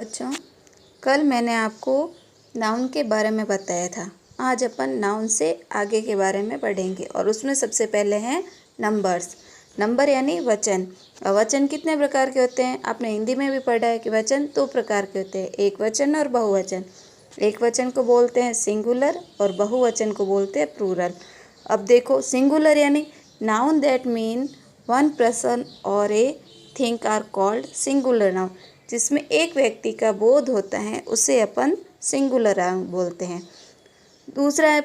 बच्चों, कल मैंने आपको नाउन के बारे में बताया था। आज अपन नाउन से आगे के बारे में पढ़ेंगे और उसमें सबसे पहले हैं नंबर्स। नंबर यानी वचन। और वचन कितने प्रकार के होते हैं? आपने हिंदी में भी पढ़ा है कि वचन 2 प्रकार के होते हैं, एक वचन और बहुवचन। एक वचन को बोलते हैं सिंगुलर और बहुवचन को बोलते हैं प्लूरल। अब देखो, सिंगुलर यानी noun that mean one person और a thing are called singular noun. जिसमें एक व्यक्ति का बोध होता है उसे अपन सिंगुलर नाउन बोलते हैं। दूसरा है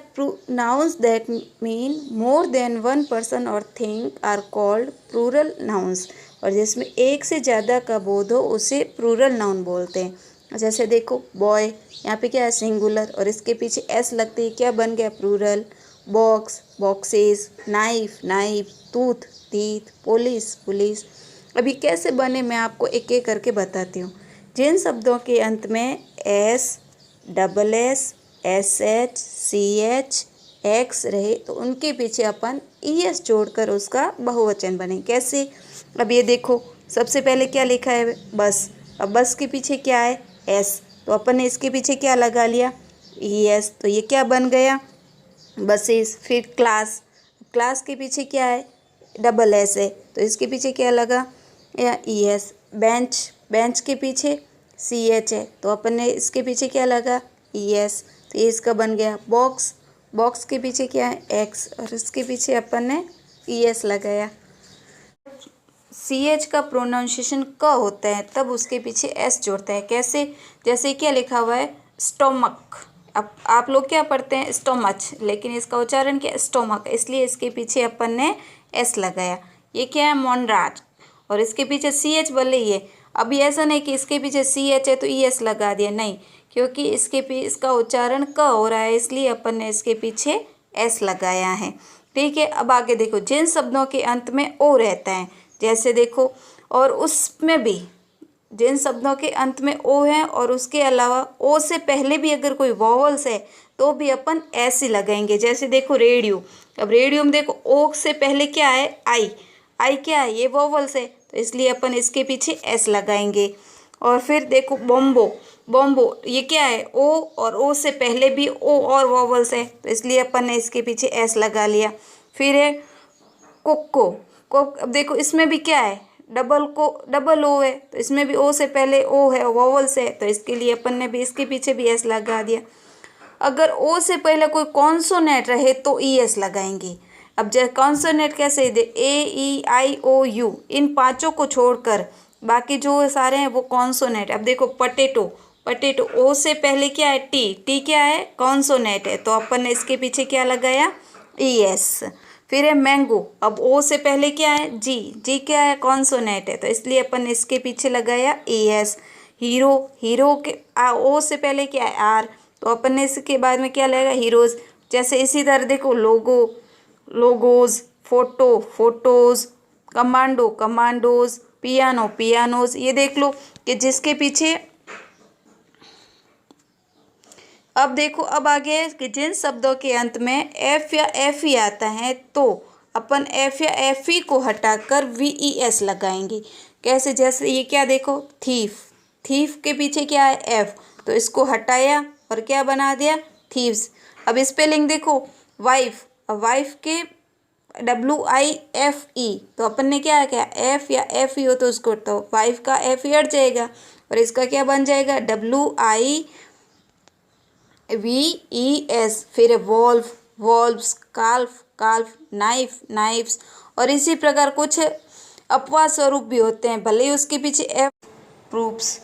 nouns that mean more than one person और thing are called plural nouns. और जिसमें एक से ज़्यादा का बोध हो उसे प्लूरल नाउन बोलते हैं। जैसे देखो, बॉय, यहाँ पे क्या है? सिंगुलर, और इसके पीछे एस लगती है, क्या बन गया? Plural. Box, boxes. Knife, knife. Tooth, teeth. Police, police. अभी कैसे बने मैं आपको एक एक करके बताती हूँ। जिन शब्दों के अंत में S, double S, S H, C H, X रहे तो उनके पीछे अपन ई एस जोड़कर उसका बहुवचन बने। कैसे? अब ये देखो, सबसे पहले क्या लिखा है? बस। अब बस के पीछे क्या है? एस, तो अपन ने इसके पीछे क्या लगा लिया? ई एस, तो ये क्या बन गया? बसेस। फिर क्लास, क्लास के पीछे क्या है? डबल एस है, तो इसके पीछे क्या लगा? या ई एस। बेंच, बेंच के पीछे सी एच है, तो अपन ने इसके पीछे क्या लगा? ई एस, तो ये इसका बन गया। बॉक्स, बॉक्स के पीछे क्या है? एक्स, और इसके पीछे अपन ने ई एस लगाया। सी एच का प्रोनाउंसिएशन क होता है तब उसके पीछे एस जोड़ता है। कैसे? जैसे क्या लिखा हुआ है? स्टोमक। अब आप लोग क्या पढ़ते हैं? स्टोमच, लेकिन इसका उच्चारण क्या? स्टोमक, इसलिए इसके पीछे अपन ने एस लगाया। ये क्या है? मोनराज, और इसके पीछे सी एच बोले ये। अभी ऐसा नहीं कि इसके पीछे सी एच है तो ई एस लगा दिया, नहीं, क्योंकि इसका उच्चारण क हो रहा है, इसलिए अपन ने इसके पीछे एस लगाया है। ठीक है, अब आगे देखो, जिन शब्दों के अंत में ओ रहता है, जैसे देखो, और उसमें भी जिन शब्दों के अंत में ओ है और उसके अलावा ओ से पहले भी अगर कोई वॉवल्स है तो भी अपन ऐसे लगाएंगे। जैसे देखो, रेडियो। अब रेडियो में देखो, ओ से पहले क्या है? आई। आई क्या है? ये वॉवल्स है, तो इसलिए अपन इसके पीछे एस लगाएंगे। और फिर देखो, बॉम्बो, बॉम्बो, ये क्या है? ओ, और ओ से पहले भी ओ और वॉवल्स है, तो इसलिए अपन ने इसके पीछे एस लगा लिया। फिर है कोको, कोक। अब देखो, इसमें भी क्या है? डबल ओ है, तो इसमें भी ओ से पहले ओ है, वॉवल्स है, तो इसके लिए अपन ने भी इसके पीछे भी एस लगा दिया। अगर ओ से पहले कोई कॉन्सोनेंट रहे तो ई एस लगाएंगे। अब जब कॉन्सोनेंट कैसे दे? ए, ई, आई, ओ, यू, इन पांचों को छोड़कर बाकी जो सारे हैं वो कॉन्सोनेंट। अब देखो, पटेटो, पटेटो, ओ से पहले क्या है? टी, टी क्या है? कॉन्सोनेंट है, तो अपन ने इसके पीछे क्या लगाया? E S. फिर है मैंगो। अब ओ से पहले क्या है? जी, जी क्या है? कॉन्सोनेंट है, तो इसलिए अपन ने इसके पीछे लगाया ई एस। हीरो, हीरो के ओ से पहले क्या है? आर, तो अपन ने इसके बाद में क्या लगेगा? हीरोज। जैसे इसी तरह देखो, logo, logos. Photo, photos. Commando, commandos. Piano, pianos. ये देख लो कि जिसके पीछे, अब देखो, अब आगे है कि जिन शब्दों के अंत में एफ या एफ ही आता है तो अपन एफ या एफ ही को हटाकर वी ई एस लगाएंगे। कैसे? जैसे ये क्या देखो, थीफ, थीफ के पीछे क्या है? एफ, तो इसको हटाया और क्या बना दिया? थीव्स। अब स्पेलिंग देखो, वाइफ, अब वाइफ के WIFE, तो अपन ने क्या किया? एफ या एफ ही हो तो उसको, तो वाइफ का एफ ही हट जाएगा और इसका क्या बन जाएगा? WIVES। फिर वॉल्व, वॉल्व्स। काल्फ, काल्फ। Knife, knifes. और इसी प्रकार कुछ अपवाद स्वरूप भी होते हैं, भले ही उसके पीछे F. Proofs,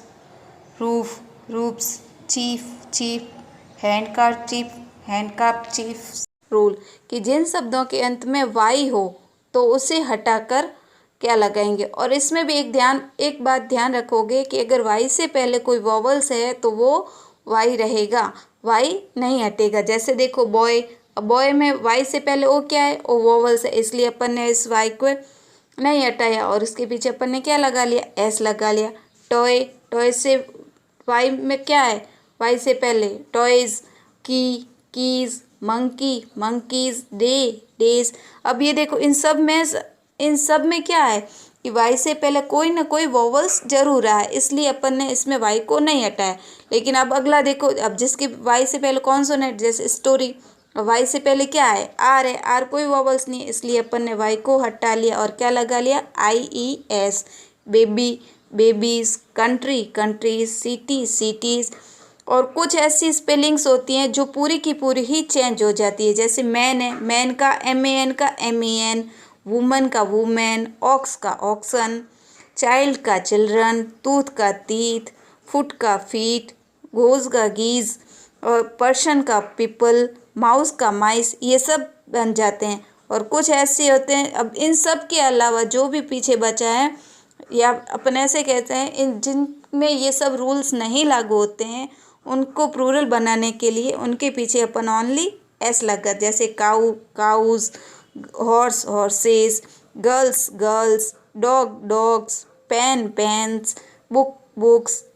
roof, roofs. Chief, chief. Handkerchief, handkerchief. Rule कि जिन शब्दों के अंत में वाई हो तो उसे हटाकर क्या लगाएंगे। और इसमें भी एक बात ध्यान रखोगे कि अगर वाई से पहले कोई वॉवल्स है तो वो वाई रहेगा, वाई नहीं हटेगा। जैसे देखो, बॉय, अब बॉय में वाई से पहले ओ क्या है? ओ वॉवल्स है, इसलिए अपन ने इस वाई को नहीं हटाया और इसके पीछे अपन ने क्या लगा लिया? एस लगा लिया। टॉय, टॉय से वाई में क्या है? वाई से पहले टॉयज। की, keys. Monkey, monkeys. Day, days. अब ये देखो, इन सब में क्या है? कि वाई से पहले कोई ना कोई वोवल्स जरूर आए, इसलिए अपन ने इसमें वाई को नहीं हटाया। लेकिन अब अगला देखो, अब जिसके वाई से पहले कॉन्सोनेंट, जैसे स्टोरी, वाई से पहले क्या है, आर है, आर कोई वोवल्स नहीं है, इसलिए अपन ने वाई को हटा लिया और क्या लगा लिया, IES। Baby, babies, country, countries, city, cities. और कुछ ऐसी स्पेलिंग्स होती हैं जो पूरी की पूरी ही चेंज हो जाती है, जैसे मैन है, मैन का MAN का MEN, वुमन का वुमेन, ऑक्स का ऑक्सन, चाइल्ड का चिल्ड्रन, टूथ का टीथ, फुट का फीट, घोज का गीज, और पर्सन का पीपल, माउस का माइस, ये सब बन जाते हैं। और कुछ ऐसे होते हैं, अब इन सब के अलावा जो भी पीछे बचा है, या अपन ऐसे कहते हैं, इन जिनमें ये सब रूल्स नहीं लागू होते हैं, उनको प्लूरल बनाने के लिए उनके पीछे अपन ओनली एस लगा, जैसे cow, cows, horse, horses, girls, girls, dog, dogs, pen, pens, book, books,